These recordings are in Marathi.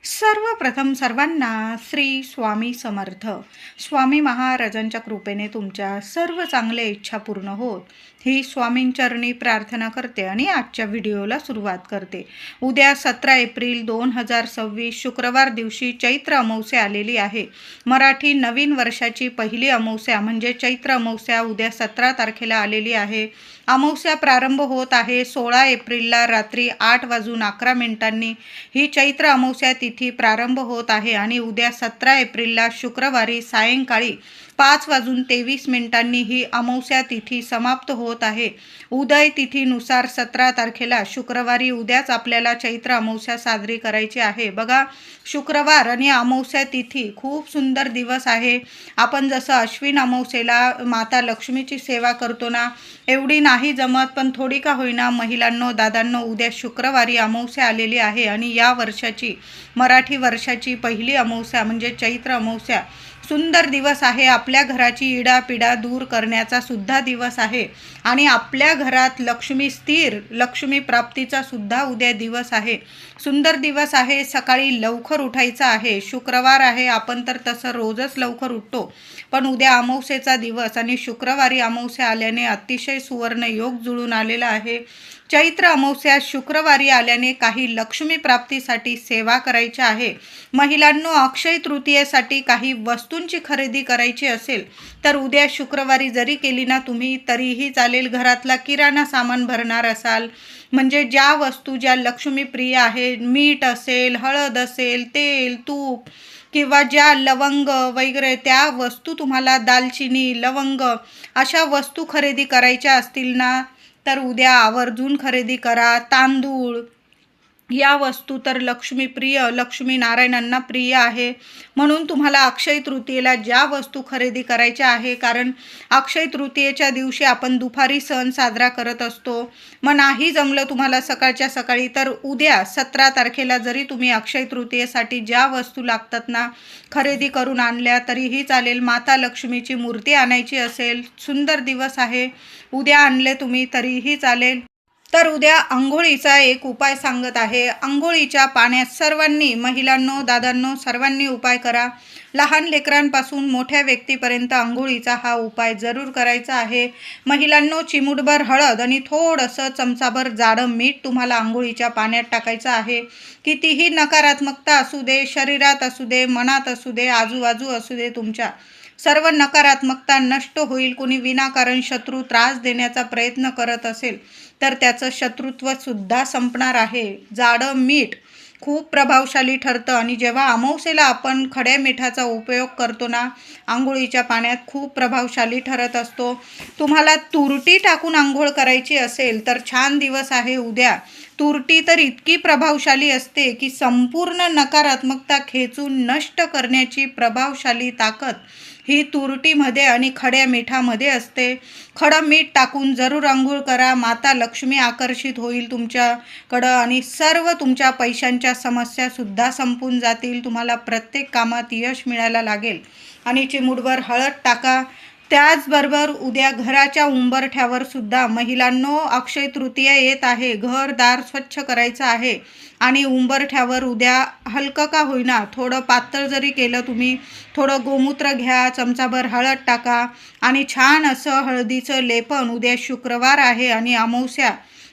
सर्वप्रथम सर्वांना श्री स्वामी समर्थ. स्वामी महाराजांच्या कृपेने तुमच्या सर्व चांगल्या इच्छा पूर्ण होत ही स्वामींचरणी प्रार्थना करते आणि आजच्या व्हिडिओला सुरुवात करते. उद्या 17 एप्रिल 2026 शुक्रवार दिवशी चैत्र अमावस्या आलेली आहे. मराठी नवीन वर्षाची पहिली अमावस्या म्हणजे चैत्र अमावस्या उद्या 17 तारखेला आलेली आहे. अमावस्या प्रारंभ होत आहे 16 एप्रिलला रात्री 8:11 ही चैत्र अमावस्या तिथी प्रारंभ होत आहे आणि उद्या 17 एप्रिलला शुक्रवारी सायंकाळी 5:23 ही अमावस्या तिथी समाप्त होत आहे. उदय तिथीनुसार 17 तारखेला शुक्रवारी उद्याच आपल्याला चैत्र अमावस्या साजरी करायची आहे. बघा, शुक्रवार आणि अमावस्या तिथी खूप सुंदर दिवस आहे. आपण जसं अश्विन अमावस्येला माता लक्ष्मीची सेवा करतो ना, एवढी नाही जमत, पण थोडी का होईना महिलांनो, दादांनो, उद्या शुक्रवारी अमावस्या आलेली आहे आणि या वर्षाची मराठी वर्षाची पहिली अमावस्या म्हणजे चैत्र अमावस्या सुंदर दिवस आहे. आपल्या घराची इडापिडा दूर करण्याचा सुद्धा दिवस आहे आणि आपल्या घरात लक्ष्मी स्थिर, लक्ष्मी प्राप्तीचा सुद्धा उद्या दिवस आहे. सुंदर दिवस आहे. सकाळी लवकर उठायचं आहे. शुक्रवार आहे, आपण तर तसं रोजच लवकर उठतो, पण उद्या अमावस्येचा दिवस आणि शुक्रवारी अमावस्या आल्याने अतिशय सुवर्ण योग जुळून आलेला आहे. चैत्र अमावस्या शुक्रवारी आल्याने काही लक्ष्मी प्राप्तीसाठी सेवा करायची आहे. महिलांनो, अक्षय तृतीयेसाठी काही वस्तूंची खरेदी करायची असेल तर उद्या शुक्रवारी जरी केली ना तुम्ही तरीही चालेल. घरातला किराणा सामान भरणार असाल म्हणजे ज्या वस्तू ज्या लक्ष्मी प्रिय आहे, मीठ असेल, हळद असेल, तेल, तूप किंवा ज्या लवंग वगैरे त्या वस्तू तुम्हाला दालचिनी, लवंग अशा वस्तू खरेदी करायच्या असतील ना तर उद्या आवर्जून खरेदी करा. तांदूळ या वस्तू तर लक्ष्मीप्रिय, लक्ष्मी नारायणांना प्रिय आहे, म्हणून तुम्हाला अक्षय तृतीयेला ज्या वस्तू खरेदी करायच्या आहे, कारण अक्षय तृतीयेच्या दिवशी आपण दुपारी सण साजरा करत असतो. मग नाही जमलं तुम्हाला सकाळच्या सकाळी तर उद्या 17 तारखेला जरी तुम्ही अक्षय तृतीयेसाठी ज्या वस्तू लागतात ना खरेदी करून आणल्या तरीही चालेल. माता लक्ष्मीची मूर्ती आणायची असेल, सुंदर दिवस आहे, उद्या आणले तुम्ही तरीही चालेल. तर उद्या अंघोळीचा एक उपाय सांगत आहे. अंघोळीच्या पाण्यात सर्वांनी, महिलांनो, दादांनो, सर्वांनी उपाय करा. लहान लेकरांपासून मोठ्या व्यक्तीपर्यंत अंघोळीचा हा उपाय जरूर करायचा आहे. महिलांनो, चिमूटभर हळद आणि थोडंसं चमचाभर जाडं मीठ तुम्हाला अंघोळीच्या पाण्यात टाकायचं आहे. कितीही नकारात्मकता असू दे, शरीरात असू दे, मनात असू दे, आजूबाजू असू दे, तुमच्या सर्व नकारात्मकता नष्ट होईल. कोणी विनाकारण शत्रू त्रास देण्याचा प्रयत्न करत असेल तर त्याचं शत्रुत्व सुद्धा संपणार आहे. जाडं मीठ खूप प्रभावशाली ठरतं आणि जेव्हा अमावस्येला आपण खड्या मिठाचा उपयोग करतो ना आंघोळीच्या पाण्यात, खूप प्रभावशाली ठरत असतो. तुम्हाला तुरटी टाकून आंघोळ करायची असेल तर छान दिवस आहे उद्या. तुरटी तर इतकी प्रभावशाली असते की संपूर्ण नकारात्मकता खेचून नष्ट करण्याची प्रभावशाली ताकद ही तुरटीमध्ये आणि खड्या मिठामध्ये असते. खडं मीठ टाकून जरूर आंघोळ करा. माता लक्ष्मी आकर्षित होईल तुमच्याकडं आणि सर्व तुमच्या पैशांच्या समस्यासुद्धा संपून जातील. तुम्हाला प्रत्येक कामात यश मिळायला लागेल. आणि चिमूटभर हळद टाका. त्याचबरोबर उद्या घराच्या उंबरठ्यावर सुद्धा, महिलांनो, अक्षय तृतीया येत आहे, घरदार स्वच्छ करायचं आहे आणि उंबरठ्यावर उद्या हलकं का होईना थोडं पातळ जरी केलं तुम्ही, थोडं गोमूत्र घ्या, चमचाभर हळद टाका आणि छान असं हळदीचं लेपन. उद्या शुक्रवार आहे आणि अमावस्या,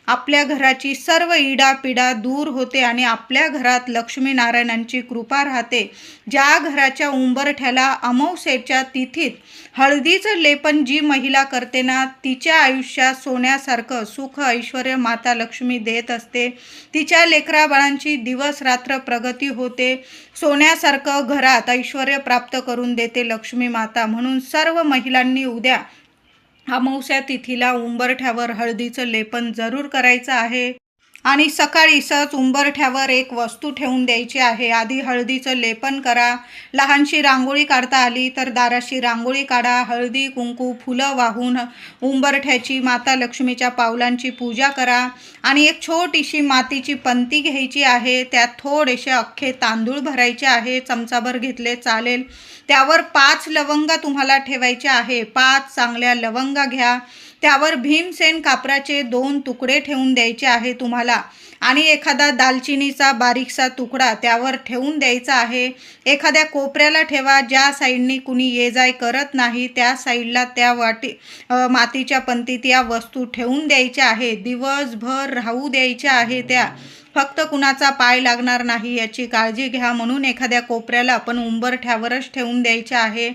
आपल्या घराची सर्व इडापिडा दूर होते आणि आपल्या घरात लक्ष्मीनारायणांची कृपा राहते. ज्या घराच्या उंबरठ्याला अमावस्येच्या तिथीत हळदीचं लेपन जी महिला करते ना तिच्या आयुष्यात सोन्यासारखं सुख ऐश्वर्य माता लक्ष्मी देत असते. तिच्या लेकराबाळांची दिवस रात्र प्रगती होते. सोन्यासारखं घरात ऐश्वर्य प्राप्त करून देते लक्ष्मी माता. म्हणून सर्व महिलांनी उद्या अमावस्या तिथीला उंबरठ्यावर हळदीचं लेपन जरूर करायचं आहे आणि सकाळी सहज उंबरठ्यावर एक वस्तू ठेवून द्यायची आहे. आधी हळदीचं लेपन करा. लहानशी रांगोळी काढता आली तर दाराशी रांगोळी काढा. हळदी, कुंकू, फुलं वाहून उंबरठ्याची माता लक्ष्मीच्या पावलांची पूजा करा आणि एक छोटीशी मातीची पंती घ्यायची आहे. त्यात थोडेसे अख्खे तांदूळ भरायचे आहे, चमचाभर घेतले चालेल. त्यावर 5 लवंगा तुम्हाला ठेवायच्या आहे. 5 चांगल्या लवंगा घ्या. त्यावर भीमसेन कापराचे 2 तुकडे ठेवून द्यायचे आहे तुम्हाला आणि एखादा दालचिनीचा बारीकसा तुकडा त्यावर ठेवून द्यायचा आहे. एखाद्या कोपऱ्याला ठेवा, ज्या साईडनी कुणी ये जाय करत नाही त्या साईडला त्या मातीच्या पंतीत या वस्तू ठेवून द्यायच्या आहे. दिवसभर राहू द्यायच्या आहे त्या. फक्त कुणाचा पाय लागणार नाही याची काळजी घ्या म्हणून एखाद्या कोपऱ्याला आपण उंबरठ्यावरच ठेवून द्यायचे आहे.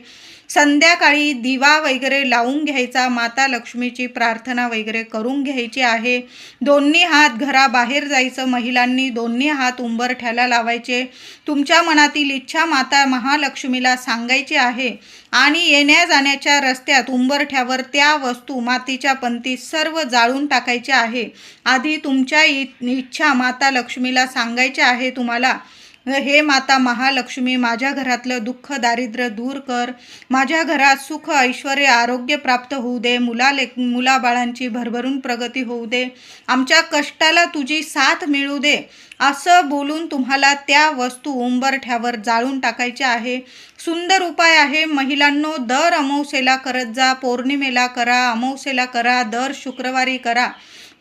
संध्याकाळी दिवा वगैरे लावून घ्यायचा, माता लक्ष्मीची प्रार्थना वगैरे करून घ्यायची आहे. दोन्ही हात घराबाहेर जायचं, महिलांनी दोन्ही हात उंबरठ्याला लावायचे. तुमच्या मनातील इच्छा माता महालक्ष्मीला सांगायची आहे आणि येण्या जाण्याच्या रस्त्यात उंबरठ्यावर त्या वस्तू मातीच्या पंतीत सर्व जाळून टाकायच्या आहे. आधी तुमच्या इच्छा माता लक्ष्मीला सांगायच्या आहे तुम्हाला. हे माता महालक्ष्मी, माझ्या घरातलं दुःख दारिद्र्य दूर कर, माझ्या घरात सुख ऐश्वर्य आरोग्य प्राप्त होऊ दे, मुलाबाळांची भरभरून प्रगती होऊ दे, आमच्या कष्टाला तुझी साथ मिळू दे, असं बोलून तुम्हाला त्या वस्तू उंबरठ्यावर जाळून टाकायच्या आहे. सुंदर उपाय आहे महिलांनो. दर अमावस्येला करत जा, पौर्णिमेला करा, अमावस्येला करा, दर शुक्रवारी करा,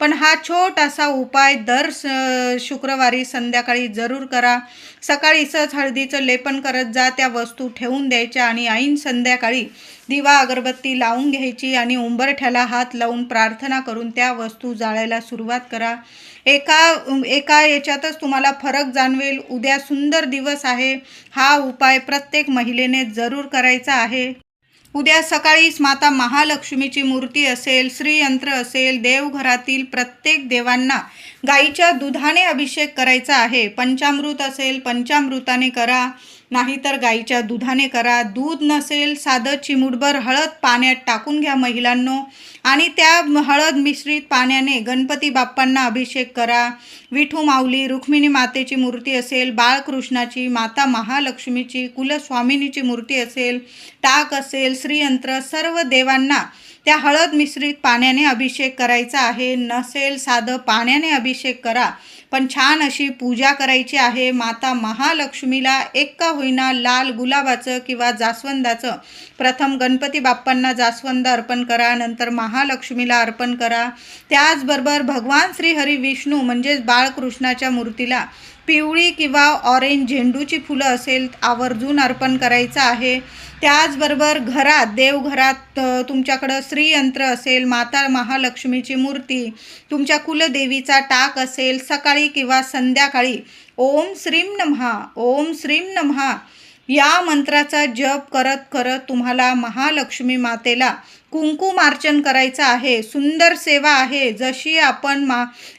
पण हा छोटासा उपाय दर शुक्रवारी संध्याकाळी जरूर करा. सकाळीच हळदीचं लेपन करत जा, त्या वस्तू ठेवून द्यायच्या आणि ऐन संध्याकाळी दिवा अगरबत्ती लावून घ्यायची आणि उंबरठ्याला हात लावून प्रार्थना करून त्या वस्तू जाळायला सुरुवात करा. एका याच्यातच तुम्हाला फरक जाणवेल. उद्या सुंदर दिवस आहे. हा उपाय प्रत्येक महिलेने जरूर करायचा आहे. उद्या सकाळीच माता महालक्ष्मीची मूर्ती असेल, श्रीयंत्र असेल, देवघरातील प्रत्येक देवांना गाईच्या दुधाने अभिषेक करायचा आहे. पंचामृत असेल पंचामृताने करा, नाहीतर गाईच्या दुधाने करा. दूध नसेल साधं चिमूटभर हळद पाण्यात टाकून घ्या महिलांनो आणि त्या हळद मिश्रित पाण्याने गणपती बाप्पांना अभिषेक करा. विठू माऊली, रुक्मिणी मातेची मूर्ती असेल, बाळकृष्णाची, माता महालक्ष्मीची, कुलस्वामिनीची मूर्ती असेल, टाक असेल, श्रीयंत्र, सर्व देवांना त्या हळद मिश्रित पाण्याने अभिषेक करायचा आहे. नसेल साधं पाण्याने अभिषेक करा, पण छान अशी पूजा करायची आहे. माता महालक्ष्मीला एक का होईना लाल गुलाबाचं किंवा जास्वंदाचं, प्रथम गणपती बाप्पांना जास्वंद अर्पण करा, नंतर महालक्ष्मीला अर्पण करा. त्याचबरोबर भगवान श्री हरी विष्णू म्हणजेच बाळकृष्णाच्या मूर्तीला पिवळी किंवा ऑरेंज झेंडूची फुलं असेल आवर्जून अर्पण करायचं आहे. त्याचबरोबर देवघरात तुमच्याकडं श्रीयंत्र असेल, माता महालक्ष्मीची मूर्ती, तुमच्या कुलदेवीचा टाक असेल, सकाळी किंवा संध्याकाळी ओम श्रीम नमः, ओम श्रीम नमः या मंत्राचा जप करत करत तुम्हाला महालक्ष्मी मातेला कुंकुमार्चन करायचं आहे. सुंदर सेवा आहे. जशी आपण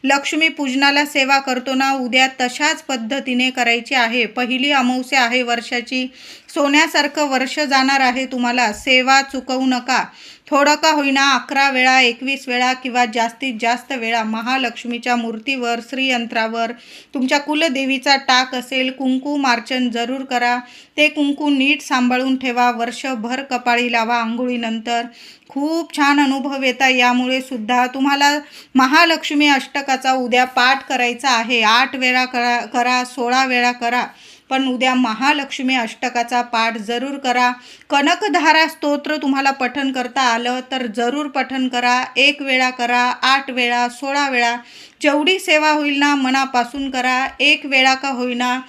लक्ष्मी पूजनाला सेवा करतो ना, उद्या तशाच पद्धतीने करायची आहे. पहिली अमावस्या आहे वर्षाची. सोन्यासारखं वर्ष जाणार आहे तुम्हाला. सेवा चुकवू नका. थोडं का होईना 11 वेळा 21 वेळा किंवा जास्तीत जास्त वेळा महालक्ष्मीच्या मूर्तीवर, श्रीयंत्रावर, तुमच्या कुलदेवीचा टाक असेल, कुंकुमार्चन जरूर करा. ते कुंकू नीट सांभाळून ठेवा. वर्षभर कपाळी लावा आंघोळीनंतर. खूप छान अनुभव येता. यामुळे सुद्धा तुम्हाला महालक्ष्मी अष्टकाचा उद्या पाठ करायचा आहे. 8 वेळा करा 16 वेळा करा, पण उद्या महालक्ष्मी अष्टकाचा पाठ जरूर करा. कनकधारा स्तोत्र तुम्हाला पठण करता आलं तर जरूर पठण करा. 1 वेळा करा, 8 वेळा, 16 वेळा, जेवढी सेवा होईल ना मनापासून करा. 1 वेळा का होईना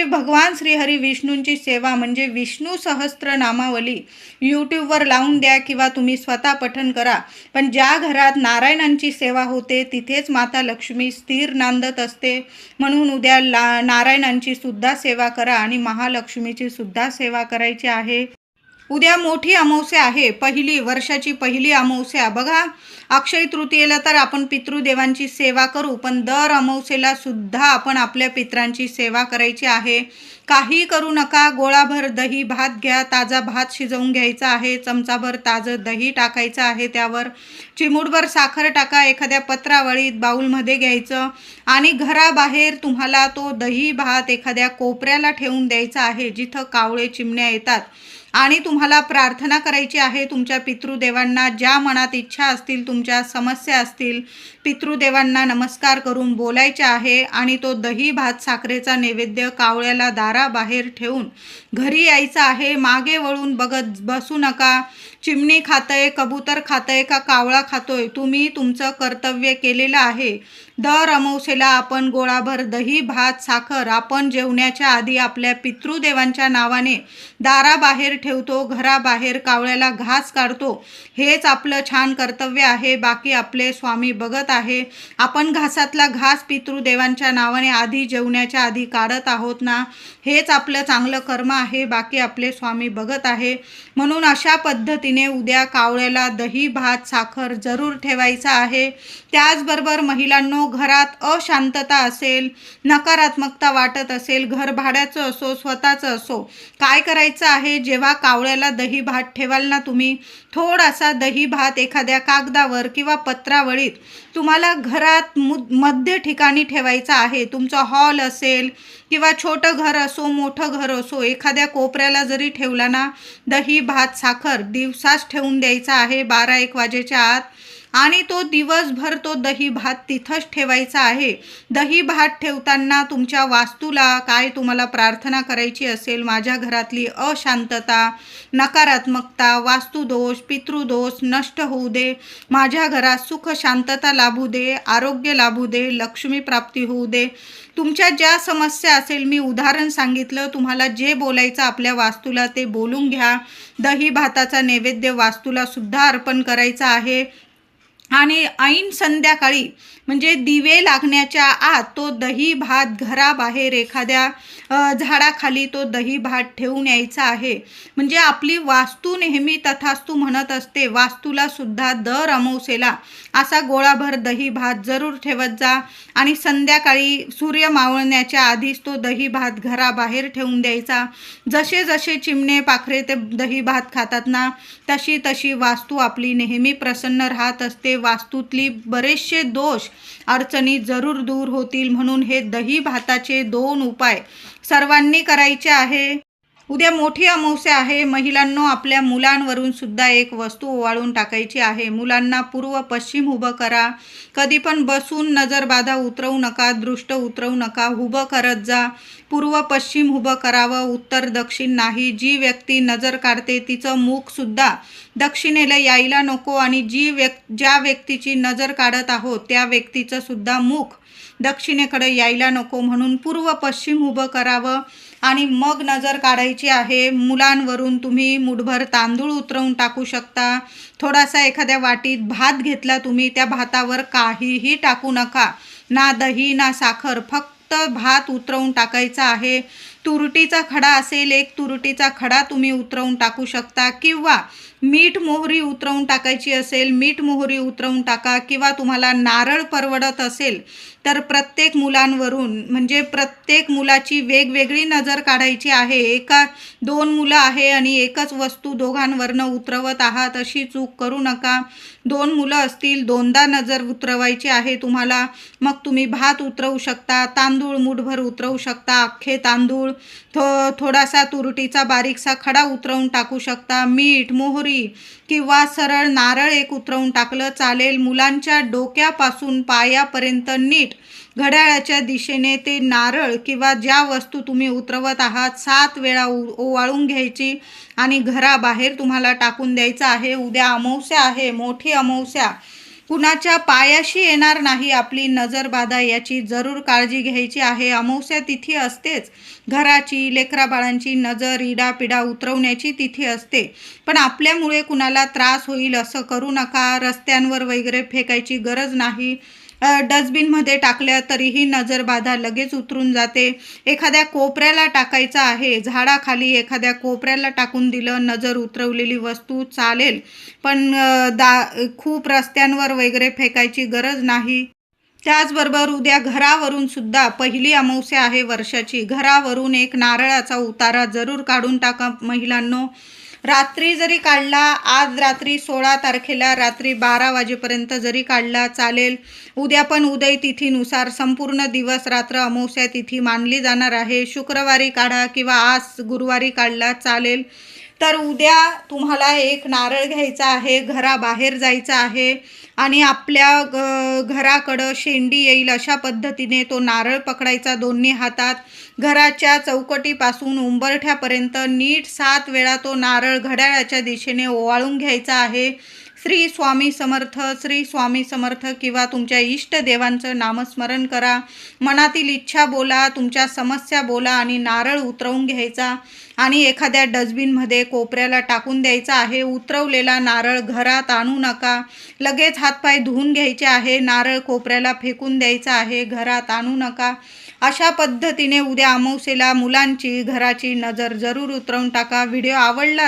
भगवान श्रीहरी विष्णूंची सेवा म्हणजे विष्णू सहस्त्र नामावली यूट्यूबवर लावून द्या किंवा तुम्ही स्वतः पठण करा. पण ज्या घरात नारायणांची सेवा होते तिथेच माता लक्ष्मी स्थिर नांदत असते. म्हणून उद्या नारायणांची सुद्धा सेवा करा आणि महालक्ष्मीची सुद्धा सेवा करायची आहे. उद्या मोठी अमावस्या आहे. वर्षाची पहिली अमावस्या. बघा, अक्षय तृतीयेला तर आपण पितृदेवांची सेवा करू, पण दर अमावस्येला सुद्धा आपण आपल्या पितरांची सेवा करायची आहे. काही करू नका. गोळाभर दही भात घ्या. ताजा भात शिजवून घ्यायचा आहे. चमचाभर ताजं दही टाकायचं आहे. त्यावर चिमूटभर साखर टाका. एखाद्या पत्रावळीत बाऊलमध्ये घ्यायचं आणि घराबाहेर तुम्हाला तो दही भात एखाद्या कोपऱ्याला ठेवून द्यायचा आहे जिथं कावळे चिमण्या येतात. आणि तुम्हाला प्रार्थना करायची आहे तुमच्या पितृदेवांना. ज्या मनात इच्छा असतील, तुमच्या समस्या असतील, पितृदेवांना नमस्कार करून बोलायचे आहे. आणि तो दही भात साखरेचा नैवेद्य कावळ्याला दाराबाहेर ठेवून घरी यायचं आहे. मागे वळून बघत बसू नका. चिमणी खातंय, कबूतर खातंय का कावळा खातोय, तुम्ही तुमचं कर्तव्य केलेलं आहे. दर अमावस्येला आपण गोळाभर दही, भात, साखर आपण जेवण्याच्या आधी आपल्या पितृदेवांच्या नावाने दाराबाहेर ठेवतो, घराबाहेर कावळ्याला घास काढतो. हेच आपलं छान कर्तव्य आहे. बाकी आपले स्वामी बघत आहे. आपण घासातला घास पितृदेवांच्या नावाने आधी जेवण्याच्या आधी काढत आहोत ना, हेच आपलं चांगलं कर्म आहे. बाकी आपले स्वामी बघत आहे. म्हणून अशा पद्धतीने उद्या कावळ्याला दही, भात, साखर जरूर ठेवायचं आहे. त्याचबरोबर महिलांनो, घरात अशांतता असेल, नकारात्मकता वाटत असेल, घर भाड्याचं असो, स्वतःचं असो, काय करायचं आहे, जेव्हा कावळ्याला दही भात ठेवाल ना तुम्ही, थोडासा दही भात एखाद्या कागदावर किंवा पत्रावळीत तुम्हाला घरात मध्य ठिकाणी ठेवायचा आहे. तुमचं हॉल असेल किंवा छोटं घर असो, मोठं घर असो, एखाद्या कोपऱ्याला जरी ठेवला ना, दही भात साखर दिवसाच ठेवून द्यायचा आहे 12-1 वाजेच्या आत. आणि तो दिवसभर तो दही भात तिथंच ठेवायचा आहे. दही भात ठेवताना तुमच्या वास्तूला काय तुम्हाला प्रार्थना करायची असेल, माझ्या घरातली अशांतता, नकारात्मकता, वास्तुदोष, पितृदोष नष्ट होऊ दे, माझ्या घरात सुख शांतता लाभू दे, आरोग्य लाभू दे, लक्ष्मी प्राप्ती होऊ दे. तुमच्या ज्या समस्या असेल, मी उदाहरण सांगितलं, तुम्हाला जे बोलायचं आपल्या वास्तूला ते बोलून घ्या. दही भाताचा नैवेद्य वास्तूला सुद्धा अर्पण करायचा आहे. आणि ऐन संध्याकाळी म्हणजे दिवे लागण्याच्या आत तो दही भात घराबाहेर एखाद्या झाडाखाली तो दही भात ठेवून यायचा आहे. म्हणजे आपली वास्तू नेहमी तथास्तू म्हणत असते. वास्तूला सुद्धा दर अमावस्येला असा गोळाभर दही भात जरूर ठेवत जा. आणि संध्याकाळी सूर्य मावळण्याच्या आधीच तो दही भात घराबाहेर ठेवून द्यायचा. जसे जसे चिमणे पाखरे ते दही भात खातात ना, तशी तशी वास्तू आपली नेहमी प्रसन्न राहत असते. वास्तूतली बरेचसे दोष अडचणी जरूर दूर होतील. म्हणून हे दही भाताचे 2 उपाय सर्वांनी करायचे आहे. उद्या मोठी अमावस्या आहे. महिलांनो, आपल्या मुलांवरून सुद्धा एक वस्तू ओवाळून टाकायची आहे. मुलांना पूर्व पश्चिम उभं करा. कधी पण बसून नजरबाधा उतरवू नका, दृष्ट उतरवू नका, उभं करत जा. पूर्व पश्चिम उभं करावं, उत्तर दक्षिण नाही. जी व्यक्ती नजर काढते तिचं मुख सुद्धा दक्षिणेला यायला नको. आणि ज्या व्यक्तीची नजर काढत आहोत त्या व्यक्तीचं सुद्धा मुख दक्षिणेकडे यायला नको. म्हणून पूर्व पश्चिम उभं करावं आणि मग नजर काढायची आहे. मुलांवरून तुम्ही मुठभर तांदूळ उतरवून टाकू शकता. थोडासा एखाद्या वाटीत भात घेतला तुम्ही, त्या भातावर काहीही टाकू नका, ना दही ना साखर, फक्त भात उतरवून टाकायचा आहे. तुरटीचा खडा असेल, 1 तुरटीचा खडा तुम्ही उतरवून टाकू शकता. किंवा मीठ मोहरी उतरवून टाकायची असेल, मीठ मोहरी उतरवून टाका. किंवा तुम्हाला नारळ परवडत असेल तर प्रत्येक मुलांवरून म्हणजे प्रत्येक मुलाची वेगवेगळी नजर काढायची आहे. 2 मुलं आहे आणि एकच वस्तू दोघांवरनं उतरवत आहात, अशी चूक करू नका. 2 मुलं असतील, 2दा नजर उतरवायची आहे तुम्हाला. मग तुम्ही भात उतरवू शकता, तांदूळ मुठभर उतरवू शकता, अख्खे तांदूळ, थोडासा तुरटीचा बारीकसा खडा उतरवून टाकू शकता. मीठ मोहरी किंवा सरळ नारळ 1 उतरवून टाकलं चालेल. मुलांच्या डोक्यापासून पायापर्यंत नीट घड्याळाच्या दिशेने ते नारळ किंवा ज्या वस्तू तुम्ही उतरवत आहात 7 वेळा ओवाळून घ्यायची आणि घराबाहेर तुम्हाला टाकून द्यायचं आहे. उद्या अमावस्या आहे, मोठी अमावस्या. कुणाच्या पायाशी येणार नाही आपली नजरबाधा, याची जरूर काळजी घ्यायची आहे. अमावस्या तिथी असतेच, घराची लेकराबाळांची नजर इडापिडा उतरवण्याची तिथी असते. पण आपल्यामुळे कुणाला त्रास होईल असं करू नका. रस्त्यांवर वगैरे फेकायची गरज नाही. डस्टबिनमध्ये टाकल्या तरीही नजरबाधा लगेच उतरून जाते. एखाद्या कोपऱ्याला टाकायचं आहे, झाडाखाली एखाद्या कोपऱ्याला टाकून दिलं नजर उतरवलेली वस्तू चालेल. पण खूप रस्त्यांवर वगैरे फेकायची गरज नाही. त्याचबरोबर उद्या घरावरून सुद्धा पहिली अमावस्या आहे वर्षाची. घरावरून एक नारळाचा उतारा जरूर काढून टाका महिलांनो. रात्री जरी काढला, आज रात्री 16 तारखेला रात्री 12 वाजेपर्यंत जरी काढला चालेल. उद्या पण उदय तिथीनुसार संपूर्ण दिवस रात्र अमावस्या तिथी मानली जाणार आहे. शुक्रवारी काढा किंवा आज गुरुवारी काढला चालेल. तर उद्या तुम्हाला एक नारळ घ्यायचा आहे, घराबाहेर जायचं आहे आणि आपल्या घराकडं शेंडी येईल अशा पद्धतीने तो नारळ पकडायचा दोन्ही हातात. घराच्या चौकटीपासून उंबरठ्यापर्यंत नीट 7 वेळा तो नारळ घड्याळाच्या दिशेने ओवाळून घ्यायचा आहे. श्री स्वामी समर्थ, श्री स्वामी समर्थ किंवा तुमच्या इष्टदेवांचं नामस्मरण करा. मनातील इच्छा बोला, तुमच्या समस्या बोला आणि नारळ उतरवून घ्यायचा आणि एखाद्या डस्टबिनमध्ये कोपऱ्याला टाकून द्यायचा आहे. उतरवलेला नारळ घरात आणू नका. लगेच हातपाय धुवून घ्यायचे आहे. नारळ कोपऱ्याला फेकून द्यायचा आहे. घरात आणू नका. अशा पद्धतीने उद्या अमावस्येला मुलांची घराची नजर जरूर उतरवून टाका. व्हिडिओ आवडला